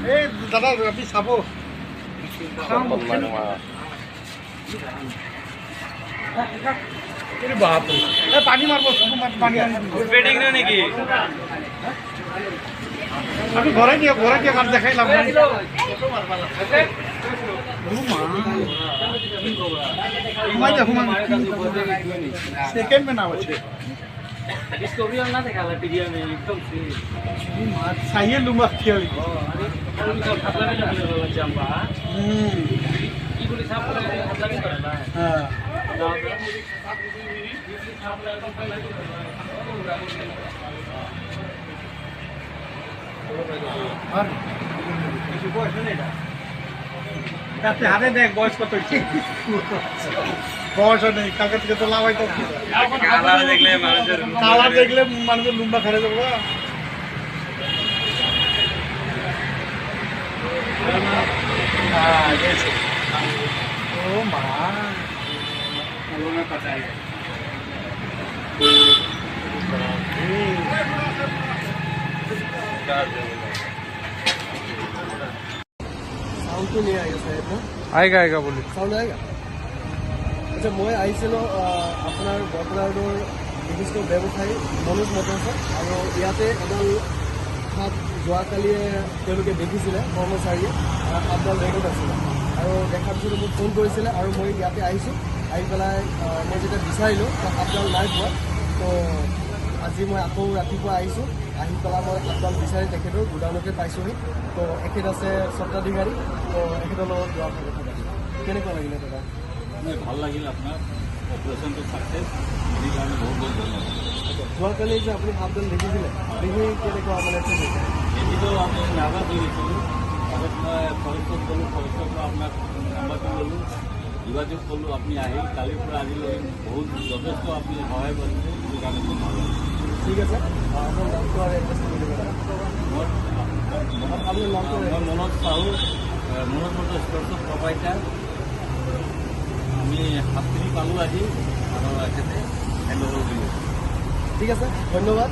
এই দাদা আপনি চাব পানী মাৰিব পানী নেকি আমি ঘৰাই দিয়ে কাৰণ দেখাই লাভ নাই ঘুমাই যা ঘুমান সেকেন্ড में नाम আছে डिस्कवरी वाला देखा ला टीवी में एकदम से चाहिए लूंगा खेल खतरा नहीं लगने जंपा ये बोले साहब खतरा नहीं करना है हां और কিছু বয়স নেই না তাতে হাতে দেখ বয়স কত হচ্ছে বয়স নেই কাকে থেকে তো লাভাই তো কালার দেখলে মানুষের লুম্বা খেলে দেবো ও মা साउंड तो नहीं आएगा शायद ना आएगा बोलिए साउंड आएगा अच्छा मैं आईছিলোঁ আপোনাৰ বৰপেটাৰ বিশিষ্ট ব্যৱসায়ী মনোজ মটৰছৰ আৰু ইয়াতে এডাল সাপ যোৱাকালিয়ে তেওঁলোকে দেখিছিলে কৰ্মচাৰীয়ে সাপডাল ৰেকৰ্ড আছিলে আৰু দেখাৰ পিছত মোক ফোন কৰিছিলে আৰু মই ইয়াতে আহিছোঁ আহি পেলাই মই যেতিয়া বিচাৰিলোঁ সাপডাল নাই পোৱা তো আজি মই আকৌ ৰাতিপুৱা আহিছোঁ আহি পেলাই মই সাপডাল বিচাৰি তেখেতৰ গোডাউনতে পাইছোঁহি তো এখেত আছে স্বত্বাধিকাৰী তো এখেতৰ লগত যোৱা কথা পাতিছোঁ কেনেকুৱা লাগিলে দাদা ভাল লাগিল আপোনাৰ অপাৰেশ্যনটো সাকসেছ এই কাৰণে বহুত বহুত ধন্যবাদ যোৱাকালি যে আপুনি সাপডাল দেখিছিলে দেখি কেনেকুৱা মানে এটিতো আমি নাৰ্ভাছ হৈ গৈছিলোঁ আগত মই ফৰেষ্টত গ'লোঁ ফৰেষ্টৰ পৰা আপোনাক নাম্বাৰটো ল'লোঁ যোগাযোগ কৰিলোঁ আপুনি আহিল কালিৰ পৰা আজিলৈ বহুত যথেষ্ট আপুনি সহায় কৰিছে সেইটো কাৰণে খুব ভাল লাগিল ঠিক আছে আপোনাৰ নামটো আৰু এড্ৰেছটো দিব লাগে আপোনাৰ নামটো মই মনোজ চাহু মনোজ মটৰ ষ্ট'ৰ্ছৰ প্ৰভাইডাৰ আমি সাতখিনি পালোঁ আহি আৰু এখেতে হেণ্ড অভাৰ কৰিলোঁ ঠিক আছে ধন্যবাদ